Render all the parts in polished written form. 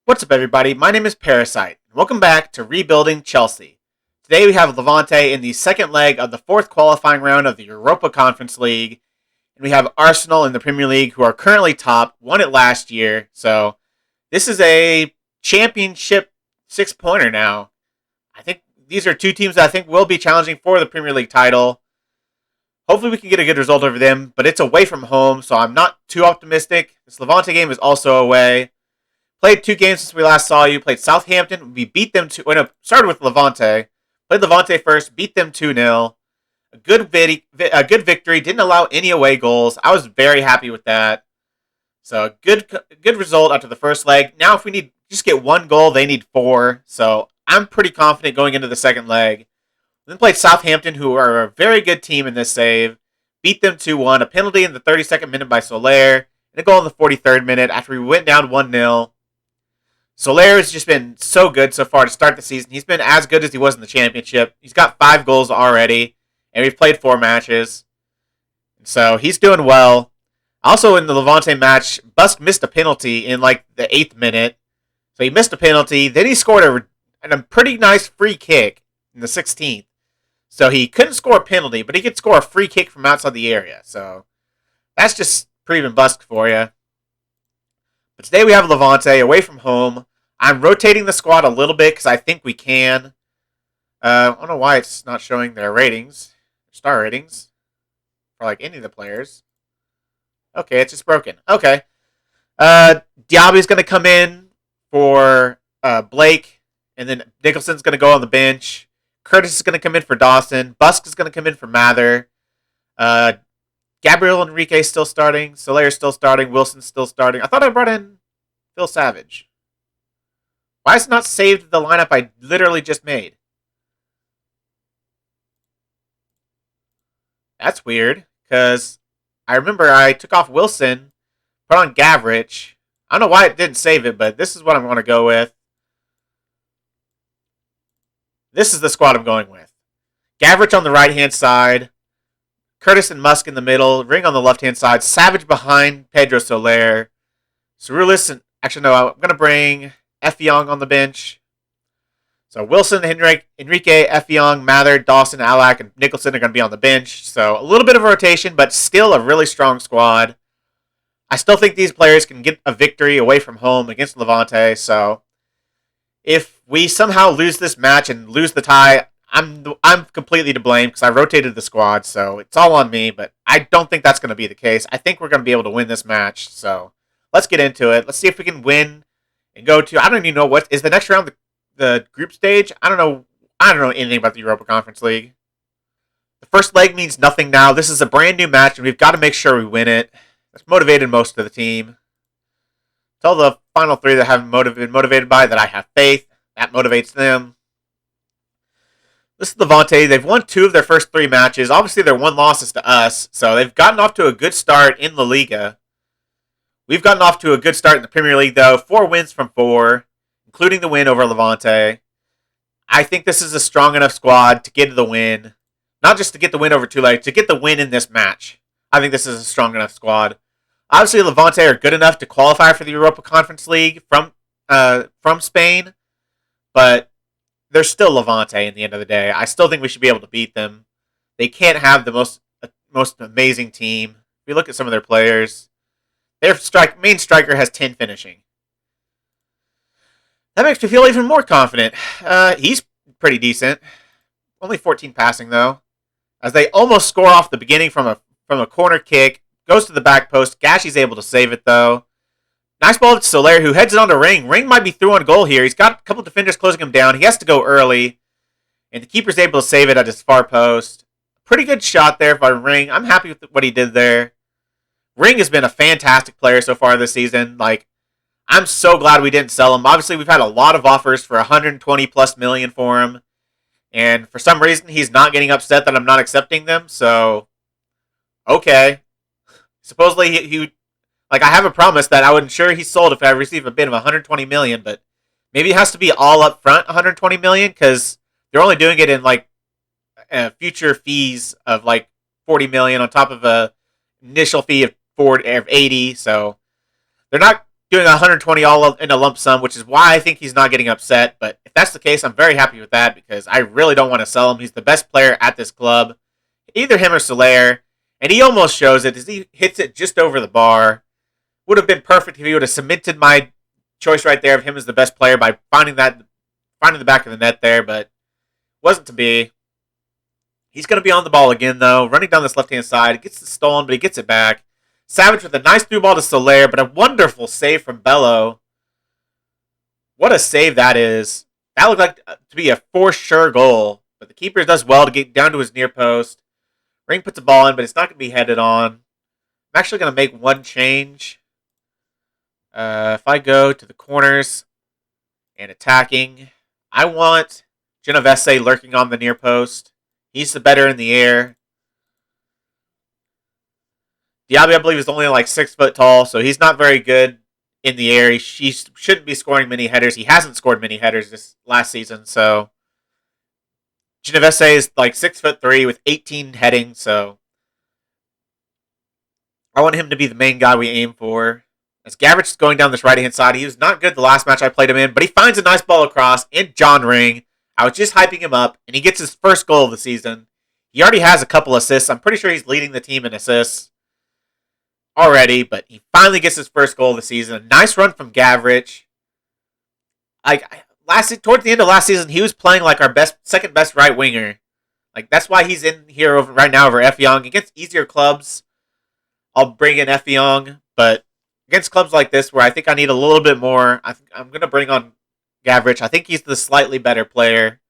What's up, everybody? My name is Parasite, and welcome back to Rebuilding Chelsea. Today we have Levante in the second leg of the fourth qualifying round of the Europa Conference League, and we have Arsenal in the Premier League, who are currently top, won it last year, so this is a championship six-pointer now. I think these are two teams that I think will be challenging for the Premier League title. Hopefully we can get a good result over them, but it's away from home, so I'm not too optimistic. This Levante game is also away. Played two games since we last saw you. Played Southampton. We beat them started with Levante. Played Levante first. Beat them 2-0. A good victory. Didn't allow any away goals. I was very happy with that. So good result after the first leg. Now if we need just get one goal, they need four. So I'm pretty confident going into the second leg. We then played Southampton, who are a very good team in this save. Beat them 2-1. A penalty in the 32nd minute by Soler. And a goal in the 43rd minute after we went down 1-0. Soler has just been so good so far to start the season. He's been as good as he was in the championship. He's got 5 goals already, and we've played 4 matches. So he's doing well. Also in the Levante match, Busk missed a penalty in like the 8th minute. So he missed a penalty. Then he scored a pretty nice free kick in the 16th. So he couldn't score a penalty, but he could score a free kick from outside the area. So that's just proving Busk for you. But today we have Levante away from home. I'm rotating the squad a little bit because I think we can. I don't know why it's not showing their ratings, star ratings, for like any of the players. Okay, it's just broken. Okay. Diaby's going to come in for Blake, and then Nicholson's going to go on the bench. Curtis is going to come in for Dawson. Busk is going to come in for Mather. Gabriel Enrique's still starting. Soler's still starting. Wilson's still starting. I thought I brought in Phil Savage. Why is it not saved the lineup I literally just made? That's weird, because I remember I took off Wilson, put on Gavrich. I don't know why it didn't save it, but this is what I'm going to go with. This is the squad I'm going with. Gavrich on the right-hand side. Curtis and Musk in the middle. Ring on the left-hand side. Savage behind Pedro Soler. Cerulis and... Actually, no, I'm going to bring F. Young on the bench. So Wilson, Enrique, F. Young, Mather, Dawson, Alak, and Nicholson are going to be on the bench. So a little bit of a rotation, but still a really strong squad. I still think these players can get a victory away from home against Levante. So if we somehow lose this match and lose the tie, I'm completely to blame because I rotated the squad, so it's all on me, but I don't think that's going to be the case. I think we're going to be able to win this match, so let's get into it. Let's see if we can win and go to, I don't even know what, is the next round the group stage? I don't know anything about the Europa Conference League. The first leg means nothing now. This is a brand new match, and we've got to make sure we win it. That's motivated most of the team. Tell the final 3 that haven't been motivated by that I have faith. That motivates them. This is Levante. They've won 2 of their first 3 matches. Obviously, their 1 loss is to us, so they've gotten off to a good start in La Liga. We've gotten off to a good start in the Premier League, though. 4 wins from 4, including the win over Levante. I think this is a strong enough squad to get the win. Not just to get the win over 2 legs, to get the win in this match. I think this is a strong enough squad. Obviously, Levante are good enough to qualify for the Europa Conference League from Spain, but they're still Levante in the end of the day. I still think we should be able to beat them. They can't have the most amazing team. If you look at some of their players, their main striker has 10 finishing. That makes me feel even more confident. He's pretty decent. Only 14 passing, though. As they almost score off the beginning from a corner kick. Goes to the back post. Gashi's able to save it, though. Nice ball to Soler, who heads it on to Ring. Ring might be through on goal here. He's got a couple defenders closing him down. He has to go early. And the keeper's able to save it at his far post. Pretty good shot there by Ring. I'm happy with what he did there. Ring has been a fantastic player so far this season. I'm so glad we didn't sell him. Obviously, we've had a lot of offers for 120 plus million for him. And for some reason, he's not getting upset that I'm not accepting them. So, okay. Supposedly, I have a promise that I would ensure he's sold if I receive a bid of 120 million, but maybe it has to be all up front 120 million because they're only doing it in future fees of 40 million on top of a initial fee of 80. So they're not doing 120 all in a lump sum, which is why I think he's not getting upset. But if that's the case, I'm very happy with that because I really don't want to sell him. He's the best player at this club, either him or Soler, and he almost shows it as he hits it just over the bar. Would have been perfect if he would have cemented my choice right there of him as the best player by finding the back of the net there, but wasn't to be. He's going to be on the ball again, though, running down this left-hand side. Gets it stolen, but he gets it back. Savage with a nice through ball to Soler, but a wonderful save from Bello. What a save that is. That looked like to be a for sure goal, but the keeper does well to get down to his near post. Ring puts a ball in, but it's not going to be headed on. I'm actually going to make one change. If I go to the corners and attacking, I want Genovese lurking on the near post. He's the better in the air. Diaby, I believe, is only like 6 foot tall, so he's not very good in the air. He shouldn't be scoring many headers. He hasn't scored many headers this last season, so Genovese is like 6'3" with 18 heading, so I want him to be the main guy we aim for. As Gavrich is going down this right-hand side, he was not good the last match I played him in, but he finds a nice ball across in John Ring. I was just hyping him up, and he gets his first goal of the season. He already has a couple assists. I'm pretty sure he's leading the team in assists already, but he finally gets his first goal of the season. A nice run from Gavrich. Towards the end of last season, he was playing like our second best right winger. Like that's why he's in here right now over F Young. Against easier clubs, I'll bring in F Young, but against clubs like this where I think I need a little bit more, I'm going to bring on Gavrich. I think he's the slightly better player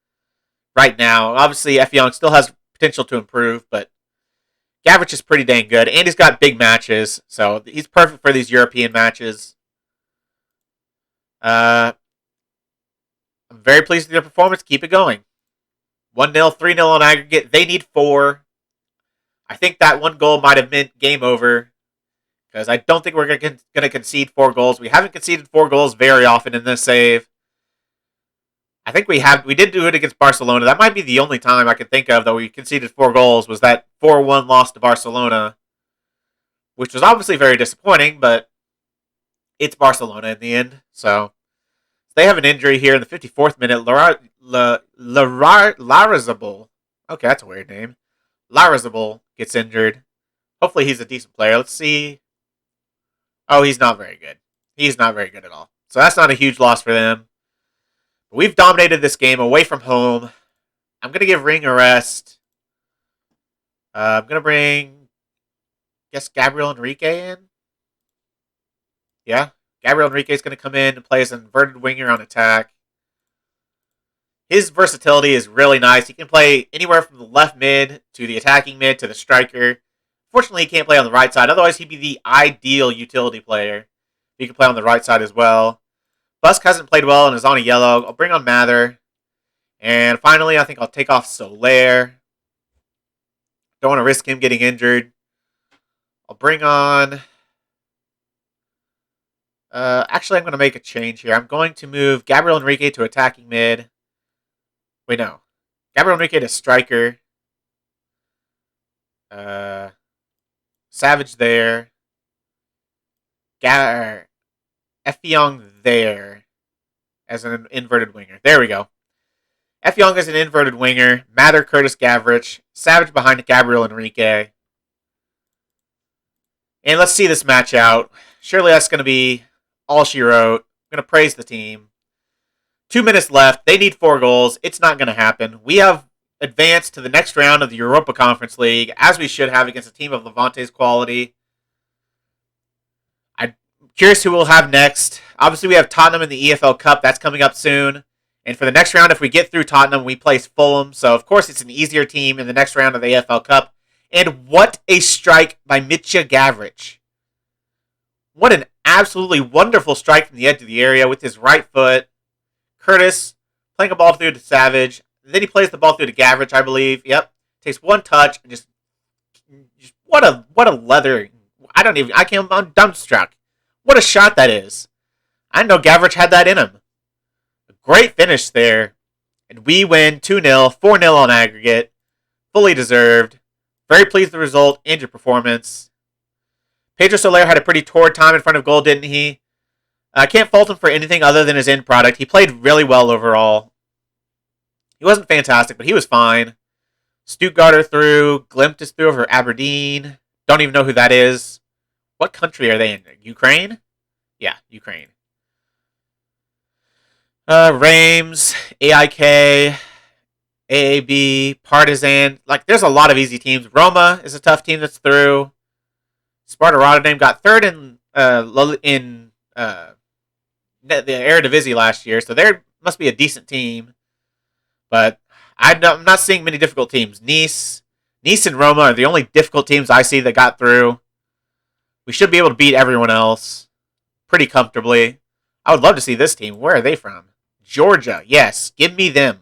right now. Obviously, F Young still has potential to improve, but Gavrich is pretty dang good, and he's got big matches, so he's perfect for these European matches. I'm very pleased with their performance. Keep it going. 1-0, 3-0 on aggregate. They need 4. I think that one goal might have meant game over, because I don't think we're going to concede 4 goals. We haven't conceded 4 goals very often in this save. I think we did do it against Barcelona. That might be the only time I can think of that we conceded 4 goals was that 4-1 loss to Barcelona, which was obviously very disappointing, but it's Barcelona in the end. So they have an injury here in the 54th minute. Larazabal. Okay, that's a weird name. Larazabal gets injured. Hopefully he's a decent player. Let's see. Oh, he's not very good. He's not very good at all. So that's not a huge loss for them. We've dominated this game away from home. I'm going to give Ring a rest. I'm going to bring, I guess, Gabriel Enrique in. Yeah, Gabriel Enrique is going to come in and play as an inverted winger on attack. His versatility is really nice. He can play anywhere from the left mid to the attacking mid to the striker. Fortunately, he can't play on the right side. Otherwise, he'd be the ideal utility player. He can play on the right side as well. Busk hasn't played well and is on a yellow. I'll bring on Mather. And finally, I think I'll take off Soler. Don't want to risk him getting injured. I'll bring on... actually, I'm going to make a change here. I'm going to move Gabriel Enrique to attacking mid. Wait, no. Gabriel Enrique to striker. Savage there. F Young there as an inverted winger. There we go. F Young as an inverted winger. Mather, Curtis, Gavrich. Savage behind Gabriel Enrique. And let's see this match out. Surely that's going to be all she wrote. I'm going to praise the team. 2 minutes left. They need 4 goals. It's not going to happen. We have advanced to the next round of the Europa Conference League, as we should have against a team of Levante's quality. I'm curious who we'll have next. Obviously, we have Tottenham in the EFL Cup. That's coming up soon. And for the next round, if we get through Tottenham, we place Fulham. So, of course, it's an easier team in the next round of the EFL Cup. And what a strike by Mitja Gavrich. What an absolutely wonderful strike from the edge of the area with his right foot. Curtis playing a ball through to Savage. Then he plays the ball through to Gavrich, I believe. Yep. Takes one touch and just what a leather. I'm dumbstruck. What a shot that is. I didn't know Gavrich had that in him. A great finish there. And we win 2-0, 4-0 on aggregate. Fully deserved. Very pleased with the result and your performance. Pedro Soler had a pretty torrid time in front of goal, didn't he? I can't fault him for anything other than his end product. He played really well overall. He wasn't fantastic, but he was fine. Stuttgart are through. Glimt is through over Aberdeen. Don't even know who that is. What country are they in? Ukraine? Yeah, Ukraine. Reims, AIK, AAB, Partizan. Like, there's a lot of easy teams. Roma is a tough team that's through. Sparta Rotterdam got third in the Eredivisie last year, so there must be a decent team. But I'm not seeing many difficult teams. Nice and Roma are the only difficult teams I see that got through. We should be able to beat everyone else pretty comfortably. I would love to see this team. Where are they from? Georgia. Yes, give me them.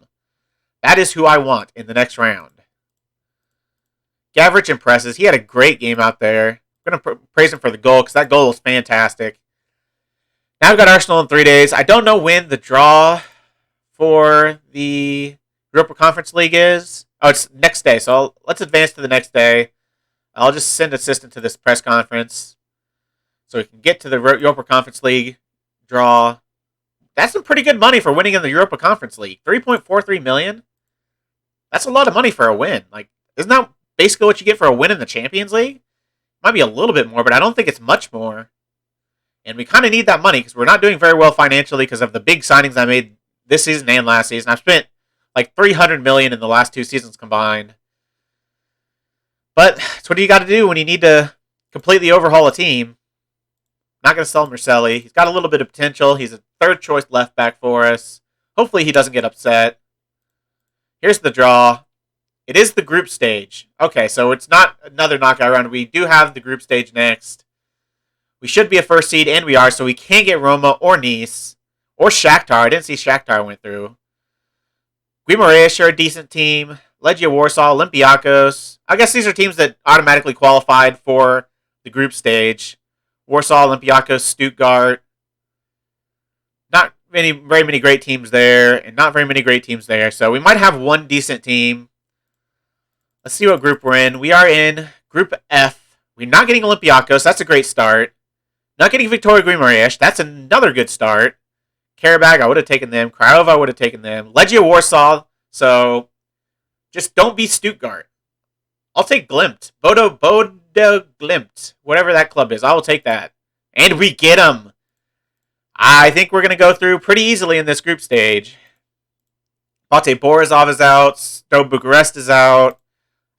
That is who I want in the next round. Gavrich impresses. He had a great game out there. I'm going to praise him for the goal because that goal was fantastic. Now I've got Arsenal in 3 days. I don't know when the draw for the Europa Conference League is. Oh, it's next day, so let's advance to the next day. I'll just send assistant to this press conference so we can get to the Europa Conference League draw. That's some pretty good money for winning in the Europa Conference League. $3.43 million. That's a lot of money for a win. Like, isn't that basically what you get for a win in the Champions League? Might be a little bit more, but I don't think it's much more. And we kind of need that money because we're not doing very well financially because of the big signings I made this season and last season. I've spent like $300 million in the last 2 seasons combined. But that's what you got to do when you need to completely overhaul a team. Not going to sell Marcelli. He's got a little bit of potential. He's a third choice left back for us. Hopefully he doesn't get upset. Here's the draw. It is the group stage. Okay, so it's not another knockout round. We do have the group stage next. We should be a first seed, and we are, so we can't get Roma or Nice or Shakhtar. I didn't see Shakhtar went through. Guimarães are a decent team. Legia Warsaw, Olympiacos. I guess these are teams that automatically qualified for the group stage. Warsaw, Olympiacos, Stuttgart. Not very many great teams there, and not very many great teams there. So we might have one decent team. Let's see what group we're in. We are in Group F. We're not getting Olympiacos. That's a great start. Not getting Victoria Guimarães. That's another good start. Karabag, I would have taken them. Craiova, I would have taken them. Legia Warsaw. So just don't be Stuttgart. I'll take Glimt. Bodo Glimt. Whatever that club is. I will take that. And we get them. I think we're going to go through pretty easily in this group stage. Bate Borisov is out. Sto Bucharest is out.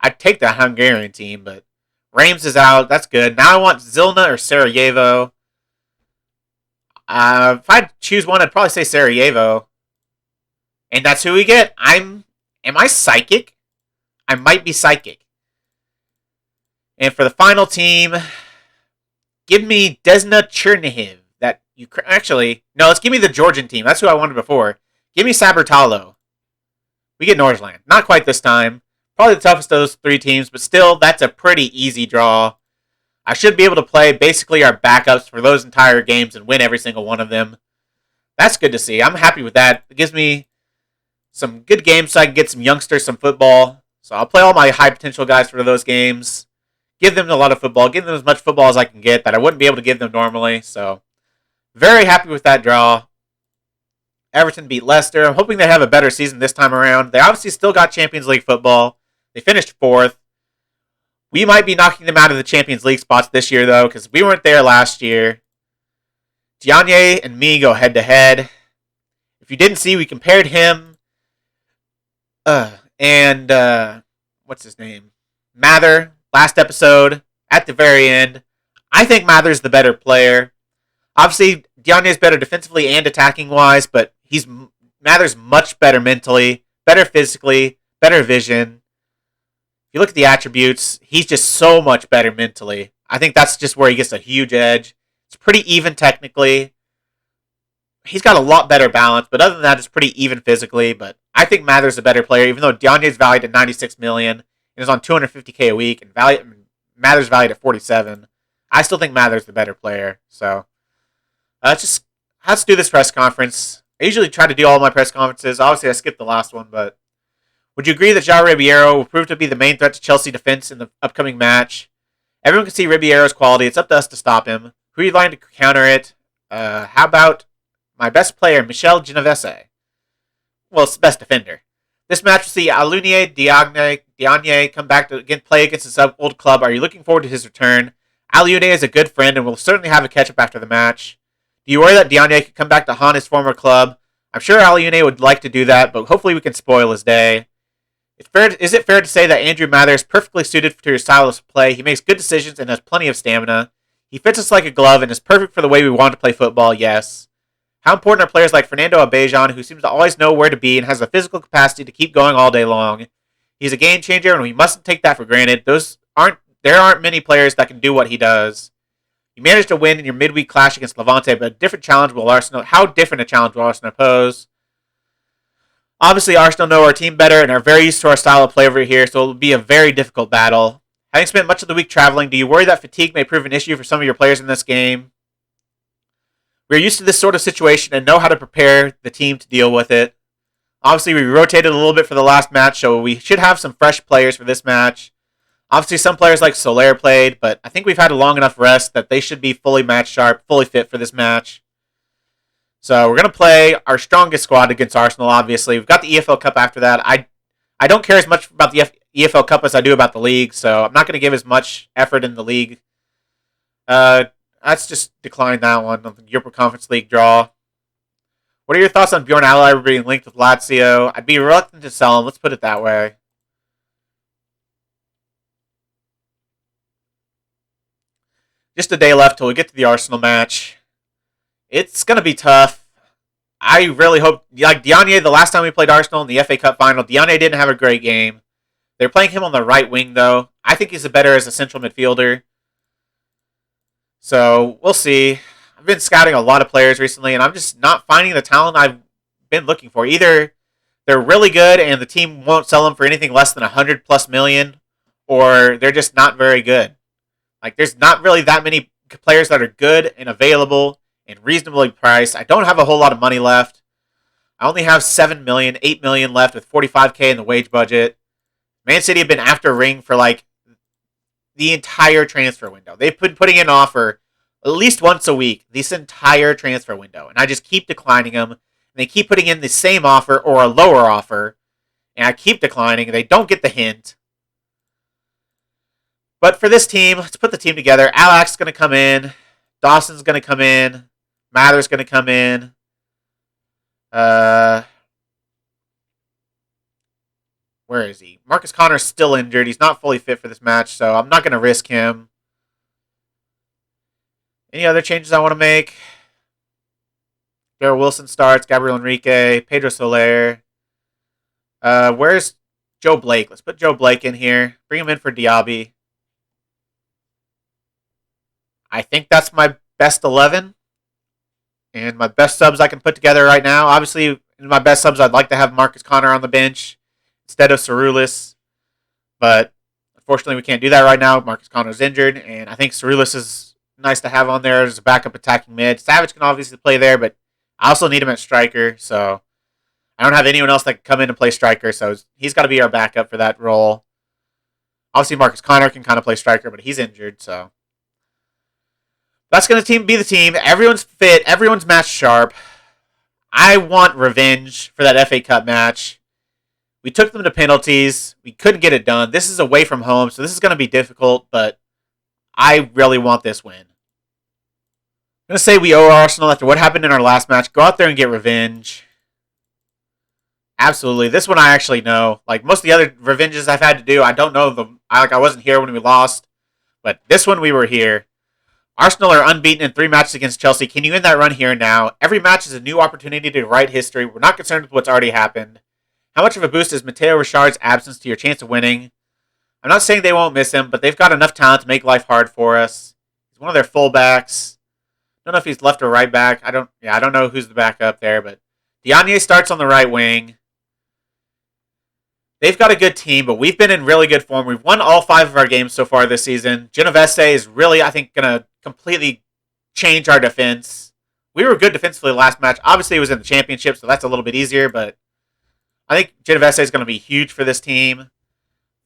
I'd take that Hungarian team, but Reims is out. That's good. Now I want Zilna or Sarajevo. If I'd choose one, I'd probably say Sarajevo. And that's who we get. Am I psychic? I might be psychic. And for the final team, give me Desna Chernihiv. Let's give me the Georgian team. That's who I wanted before. Give me Sabertalo. We get Nordsjælland. Not quite this time. Probably the toughest of those 3 teams, but still, that's a pretty easy draw. I should be able to play basically our backups for those entire games and win every single one of them. That's good to see. I'm happy with that. It gives me some good games so I can get some youngsters some football. So I'll play all my high potential guys for those games. Give them a lot of football. Give them as much football as I can get that I wouldn't be able to give them normally. So very happy with that draw. Everton beat Leicester. I'm hoping they have a better season this time around. They obviously still got Champions League football. They finished 4th. We might be knocking them out of the Champions League spots this year, though, because we weren't there last year. Diagne and me go head-to-head. If you didn't see, we compared him and what's his name? Mather, last episode, at the very end. I think Mather's the better player. Obviously, Diagne's better defensively and attacking-wise, but Mather's much better mentally, better physically, better vision. If you look at the attributes, he's just so much better mentally. I think that's just where he gets a huge edge. It's pretty even technically. He's got a lot better balance, but other than that, it's pretty even physically. But I think Mather's a better player, even though Diagne's valued at $96 million and is on $250K a week, and Mather's valued at $47. I still think Mather's the better player. So let's do this press conference. I usually try to do all my press conferences. Obviously, I skipped the last one, but would you agree that João Ribeiro will prove to be the main threat to Chelsea defense in the upcoming match? Everyone can see Ribeiro's quality. It's up to us to stop him. Who are you lining to counter it? How about my best player, Michel Genovese? Well, it's best defender. This match will see Alunier Diagne come back to play against his old club. Are you looking forward to his return? Alunier is a good friend and will certainly have a catch-up after the match. Do you worry that Diagne could come back to haunt his former club? I'm sure Alunier would like to do that, but hopefully we can spoil his day. Is it fair to say that Andrew Mather is perfectly suited to your style of play? He makes good decisions and has plenty of stamina. He fits us like a glove and is perfect for the way we want to play football, yes. How important are players like Fernando Abejan, who seems to always know where to be and has the physical capacity to keep going all day long? He's a game changer, and we mustn't take that for granted. There aren't many players that can do what he does. You managed to win in your midweek clash against Levante, but how different a challenge will Arsenal pose? Obviously, Arsenal know our team better and are very used to our style of play over here, so it will be a very difficult battle. Having spent much of the week traveling, do you worry that fatigue may prove an issue for some of your players in this game? We're used to this sort of situation and know how to prepare the team to deal with it. Obviously, we rotated a little bit for the last match, so we should have some fresh players for this match. Obviously, some players like Soler played, but I think we've had a long enough rest that they should be fully match sharp, fully fit for this match. So we're going to play our strongest squad against Arsenal, obviously. We've got the EFL Cup after that. I don't care as much about the EFL Cup as I do about the league, so I'm not going to give as much effort in the league. Let's just decline that one, the Europa Conference League draw. What are your thoughts on Bjorn Aller being linked with Lazio? I'd be reluctant to sell him, let's put it that way. Just a day left till we get to the Arsenal match. It's going to be tough. I really hope, like Diagne, the last time we played Arsenal in the FA Cup final, Diagne didn't have a great game. They're playing him on the right wing, though. I think he's better as a central midfielder. So, we'll see. I've been scouting a lot of players recently, and I'm just not finding the talent I've been looking for. Either they're really good and the team won't sell them for anything less than 100+ million, or they're just not very good. Like, there's not really that many players that are good and available and reasonably priced. I don't have a whole lot of money left. I only have 7 million, 8 million left with 45K in the wage budget. Man City have been after Ring for like the entire transfer window. They've been putting in an offer at least once a week this entire transfer window. And I just keep declining them. And they keep putting in the same offer or a lower offer. And I keep declining. They don't get the hint. But for this team, let's put the team together. Alak's going to come in. Dawson's going to come in. Mather's going to come in. Where is he? Marcus Connor's still injured. He's not fully fit for this match, so I'm not going to risk him. Any other changes I want to make? Daryl Wilson starts. Gabriel Enrique. Pedro Soler. Where's Joe Blake? Let's put Joe Blake in here. Bring him in for Diaby. I think that's my best 11. And my best subs I can put together right now. Obviously, in my best subs, I'd like to have Marcus Connor on the bench instead of Cerulis. But unfortunately, we can't do that right now. Marcus Connor's injured. And I think Cerulis is nice to have on there as a backup attacking mid. Savage can obviously play there, but I also need him at striker. So I don't have anyone else that can come in and play striker. So he's got to be our backup for that role. Obviously, Marcus Connor can kind of play striker, but he's injured. So that's going to be the team. Everyone's fit. Everyone's match sharp. I want revenge for that FA Cup match. We took them to penalties. We couldn't get it done. This is away from home, so this is going to be difficult, but I really want this win. I'm going to say we owe Arsenal after what happened in our last match. Go out there and get revenge. Absolutely. This one I actually know. Like most of the other revenges I've had to do, I don't know them. I wasn't here when we lost, but this one we were here. Arsenal are unbeaten in 3 matches against Chelsea. Can you end that run here and now? Every match is a new opportunity to write history. We're not concerned with what's already happened. How much of a boost is Matteo Richard's absence to your chance of winning? I'm not saying they won't miss him, but they've got enough talent to make life hard for us. He's one of their fullbacks. I don't know if he's left or right back. I don't know who's the backup there, but Diagne starts on the right wing. They've got a good team, but we've been in really good form. We've won all 5 of our games so far this season. Genovese is really, I think, going to completely change our defense. We were good defensively last match. Obviously, it was in the championship, so that's a little bit easier, but I think Genovese is going to be huge for this team.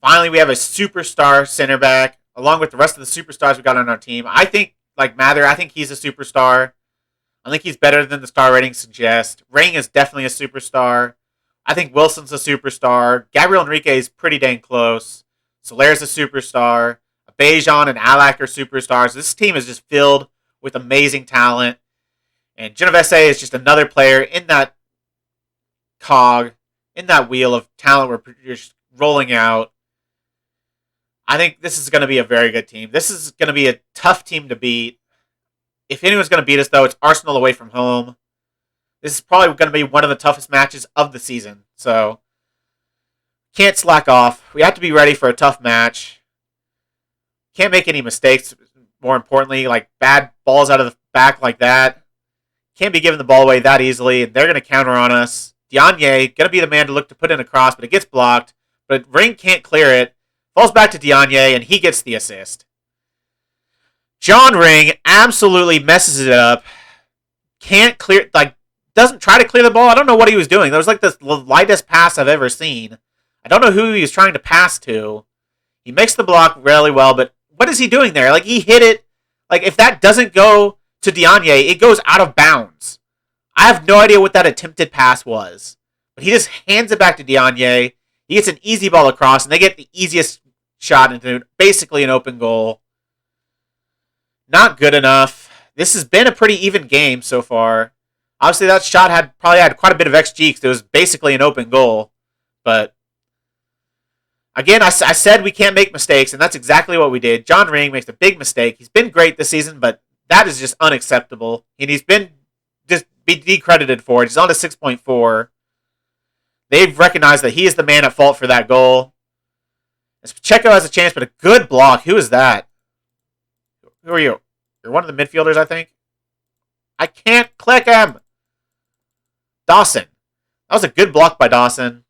Finally, we have a superstar center back, along with the rest of the superstars we got on our team. I think, like Mather, I think he's a superstar. I think he's better than the star ratings suggest. Ring is definitely a superstar. I think Wilson's a superstar. Gabriel Henrique is pretty dang close. Solaire's a superstar. Bejan and Alak are superstars. This team is just filled with amazing talent. And Genovese is just another player in that cog, in that wheel of talent we're just rolling out. I think this is going to be a very good team. This is going to be a tough team to beat. If anyone's going to beat us, though, it's Arsenal away from home. This is probably going to be one of the toughest matches of the season. So, can't slack off. We have to be ready for a tough match. Can't make any mistakes, more importantly, like bad balls out of the back like that. Can't be giving the ball away that easily, and they're going to counter on us. Diagne, going to be the man to look to put in a cross, but it gets blocked. But Ring can't clear it. Falls back to Diagne, and he gets the assist. John Ring absolutely messes it up. Can't clear, doesn't try to clear the ball. I don't know what he was doing. That was like the lightest pass I've ever seen. I don't know who he was trying to pass to. He makes the block really well, but what is he doing there? Like, he hit it. Like, if that doesn't go to Diagne, it goes out of bounds. I have no idea what that attempted pass was. But he just hands it back to Diagne. He gets an easy ball across, and they get the easiest shot into basically an open goal. Not good enough. This has been a pretty even game so far. Obviously, that shot probably had quite a bit of XG because it was basically an open goal. But again, I said we can't make mistakes, and that's exactly what we did. John Ring makes a big mistake. He's been great this season, but that is just unacceptable. And he's been just decredited for it. He's on to 6.4. They've recognized that he is the man at fault for that goal. As Pacheco has a chance, but a good block. Who is that? Who are you? You're one of the midfielders, I think. I can't click him. Dawson. That was a good block by Dawson.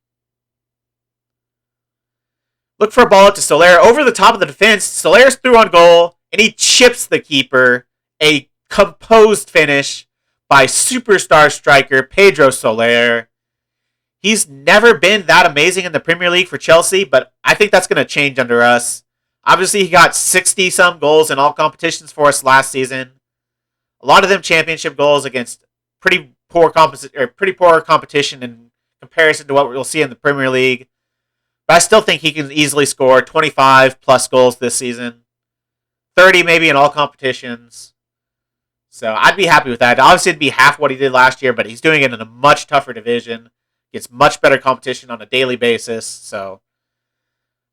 Look for a ball out to Soler. Over the top of the defense. Soler's through on goal, and he chips the keeper. A composed finish by superstar striker Pedro Soler. He's never been that amazing in the Premier League for Chelsea, but I think that's going to change under us. Obviously, he got 60-some goals in all competitions for us last season. A lot of them championship goals against pretty poor competition in comparison to what we'll see in the Premier League. But I still think he can easily score 25-plus goals this season. 30 maybe in all competitions. So I'd be happy with that. Obviously, it'd be half what he did last year, but he's doing it in a much tougher division. Gets much better competition on a daily basis. So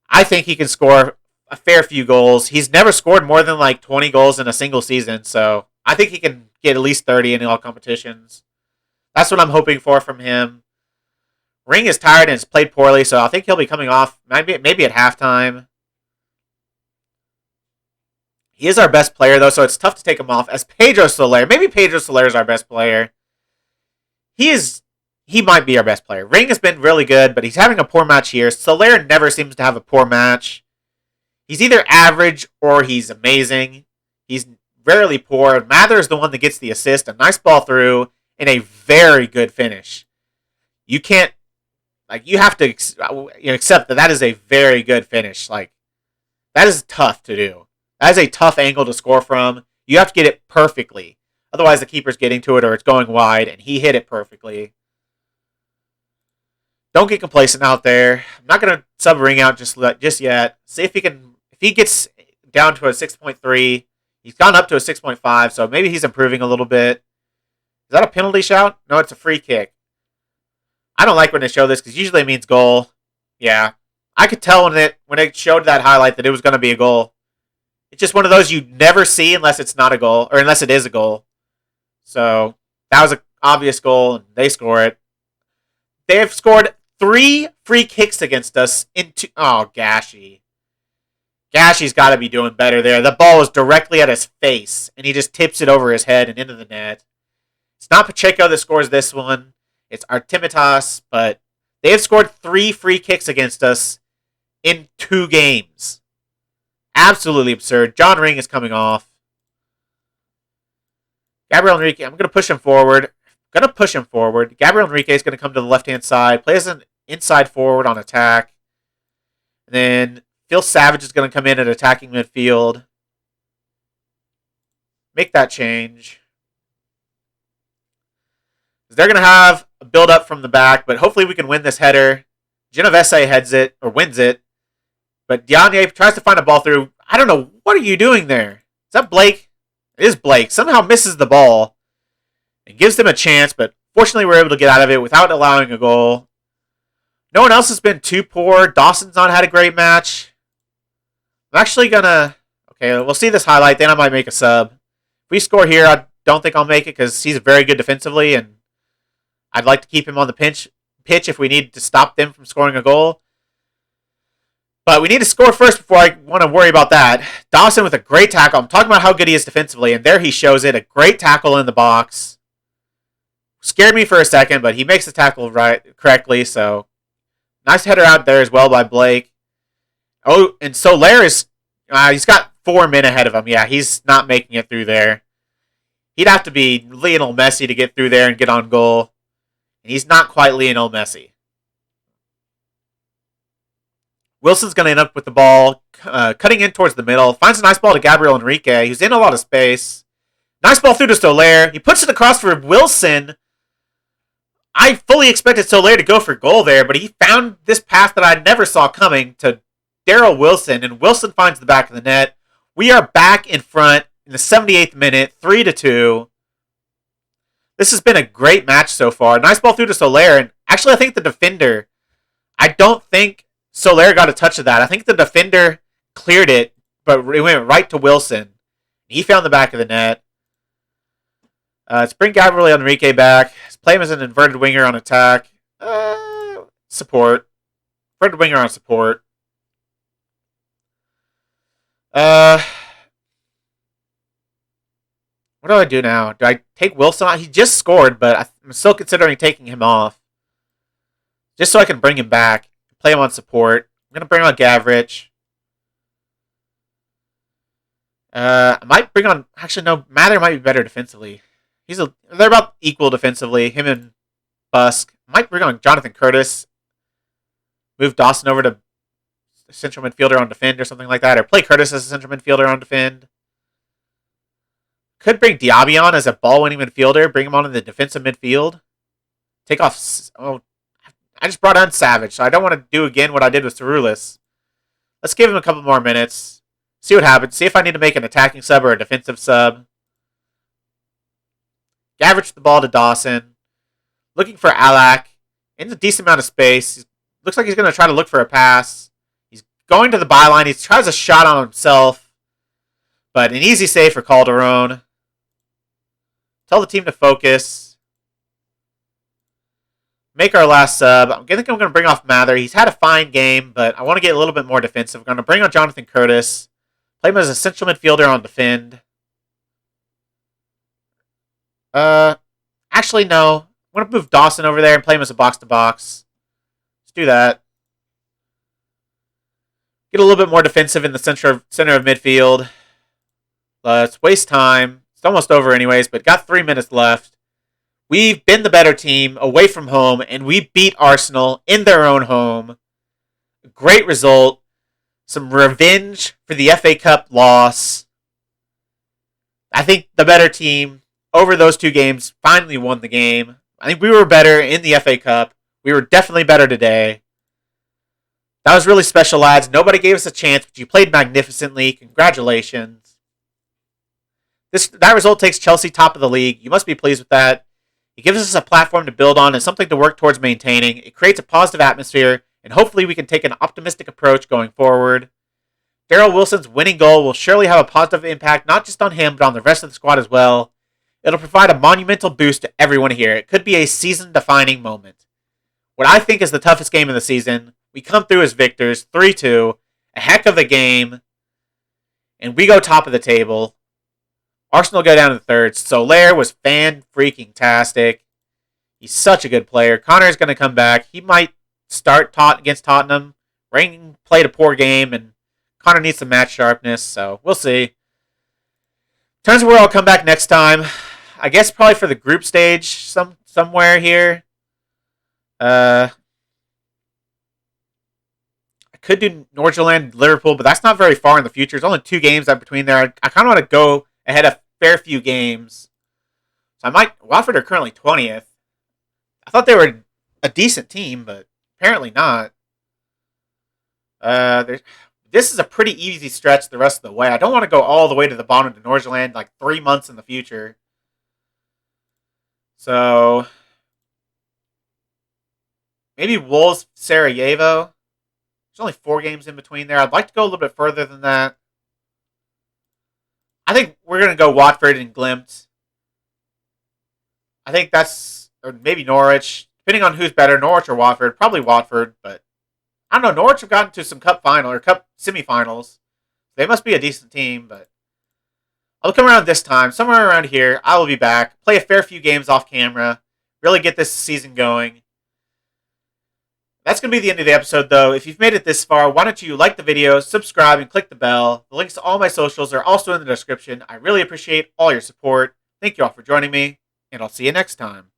I think he can score a fair few goals. He's never scored more than 20 goals in a single season. So I think he can get at least 30 in all competitions. That's what I'm hoping for from him. Ring is tired and has played poorly, so I think he'll be coming off maybe at halftime. He is our best player, though, so it's tough to take him off. As Pedro Soler, maybe Pedro Soler is our best player. He might be our best player. Ring has been really good, but he's having a poor match here. Soler never seems to have a poor match. He's either average or he's amazing. He's rarely poor. Mather is the one that gets the assist. A nice ball through and a very good finish. You can't, you have to accept that is a very good finish. That is tough to do. That is a tough angle to score from. You have to get it perfectly. Otherwise, the keeper's getting to it or it's going wide, and he hit it perfectly. Don't get complacent out there. I'm not going to sub Ring out just yet. See if he can. If he gets down to a 6.3, he's gone up to a 6.5, so maybe he's improving a little bit. Is that a penalty shout? No, it's a free kick. I don't like when they show this because usually it means goal. Yeah, I could tell when it showed that highlight that it was going to be a goal. It's just one of those you never see unless it's not a goal or unless it is a goal. So that was an obvious goal, and they score it. They have scored 3 free kicks against us Oh, Gashi. Gashi's got to be doing better there. The ball was directly at his face, and he just tips it over his head and into the net. It's not Pacheco that scores this one. It's Artemitas, but they have scored 3 free kicks against us in 2 games. Absolutely absurd. John Ring is coming off. Gabriel Henrique, I'm going to push him forward. Gabriel Henrique is going to come to the left-hand side. Plays an inside forward on attack. And then Phil Savage is going to come in at attacking midfield. Make that change. They're going to have a build up from the back, but hopefully we can win this header. Genovese heads it, or wins it. But Diagne tries to find a ball through. I don't know. What are you doing there? Is that Blake? It is Blake. Somehow misses the ball and gives them a chance, but fortunately we're able to get out of it without allowing a goal. No one else has been too poor. Dawson's not had a great match. I'm actually going to... Okay, we'll see this highlight, then I might make a sub. If we score here, I don't think I'll make it because he's very good defensively, and I'd like to keep him on the pitch if we need to stop them from scoring a goal. But we need to score first before I want to worry about that. Dawson with a great tackle. I'm talking about how good he is defensively, and there he shows it. A great tackle in the box. Scared me for a second, but he makes the tackle correctly, so nice header out there as well by Blake. Oh, and Soler is... he's got 4 men ahead of him. Yeah, he's not making it through there. He'd have to be Lionel Messi to get through there and get on goal. And he's not quite Lionel Messi. Wilson's going to end up with the ball, cutting in towards the middle. Finds a nice ball to Gabriel Enrique, who's in a lot of space. Nice ball through to Soler. He puts it across for Wilson. I fully expected Soler to go for goal there, but he found this pass that I never saw coming to Daryl Wilson, and Wilson finds the back of the net. We are back in front in the 78th minute, 3-2. This has been a great match so far. Nice ball through to Soler, and actually I think the defender, I don't think Soler got a touch of that. I think the defender cleared it, but it went right to Wilson. He found the back of the net. Let's bring Gabriel Enrique back. Let's play him as an inverted winger on attack. Support. Inverted winger on support. What do I do now? Do I take Wilson off? He just scored, but I'm still considering taking him off. Just so I can bring him back. Play him on support. I'm going to bring on Gavrich. I might bring on... Actually, no. Mather might be better defensively. They're about equal defensively. Him and Busk. I might bring on Jonathan Curtis. Move Dawson over to central midfielder on defend or something like that. Or play Curtis as a central midfielder on defend. Could bring Diaby on as a ball-winning midfielder. Bring him on in the defensive midfield. Take off... Oh, I just brought on Savage, so I don't want to do again what I did with Cerulis. Let's give him a couple more minutes. See what happens. See if I need to make an attacking sub or a defensive sub. Gavrich the ball to Dawson. Looking for Alak. In a decent amount of space. Looks like he's going to try to look for a pass. He's going to the byline. He tries a shot on himself. But an easy save for Calderon. Tell the team to focus. Make our last sub. I think I'm going to bring off Mather. He's had a fine game, but I want to get a little bit more defensive. I'm going to bring on Jonathan Curtis. Play him as a central midfielder on defend. Actually, no. I'm going to move Dawson over there and play him as a box-to-box. Let's do that. Get a little bit more defensive in the center of midfield. Let's waste time. It's almost over anyways, but got 3 minutes left. We've been the better team away from home, and we beat Arsenal in their own home. Great result. Some revenge for the FA Cup loss. I think the better team over those 2 games finally won the game. I think we were better in the FA Cup. We were definitely better today. That was really special, lads. Nobody gave us a chance, but you played magnificently. Congratulations. That result takes Chelsea top of the league. You must be pleased with that. It gives us a platform to build on and something to work towards maintaining. It creates a positive atmosphere, and hopefully we can take an optimistic approach going forward. Daryl Wilson's winning goal will surely have a positive impact, not just on him, but on the rest of the squad as well. It'll provide a monumental boost to everyone here. It could be a season-defining moment. What I think is the toughest game of the season, we come through as victors, 3-2, a heck of a game, and we go top of the table. Arsenal go down to the third. Soler was fan-freaking-tastic. He's such a good player. Connor's going to come back. He might start against Tottenham. Rain played a poor game, and Connor needs some match sharpness, so we'll see. Turns where I'll come back next time. I guess probably for the group stage somewhere here. I could do Nordsjælland, Liverpool, but that's not very far in the future. There's only 2 games out between there. I kind of want to go ahead of fair few games. So I might... Watford are currently 20th. I thought they were a decent team, but apparently not. This is a pretty easy stretch the rest of the way. I don't want to go all the way to the bottom to Nordsjælland like 3 months in the future. So maybe Wolves, Sarajevo. There's only 4 games in between there. I'd like to go a little bit further than that. I think we're going to go Watford and Glimt. I think that's, or maybe Norwich, depending on who's better, Norwich or Watford. Probably Watford, but I don't know. Norwich have gotten to some cup final or cup semifinals. They must be a decent team, but I'll come around this time. Somewhere around here, I will be back. Play a fair few games off camera. Really get this season going. That's going to be the end of the episode, though. If you've made it this far, why don't you like the video, subscribe, and click the bell. The links to all my socials are also in the description. I really appreciate all your support. Thank you all for joining me, and I'll see you next time.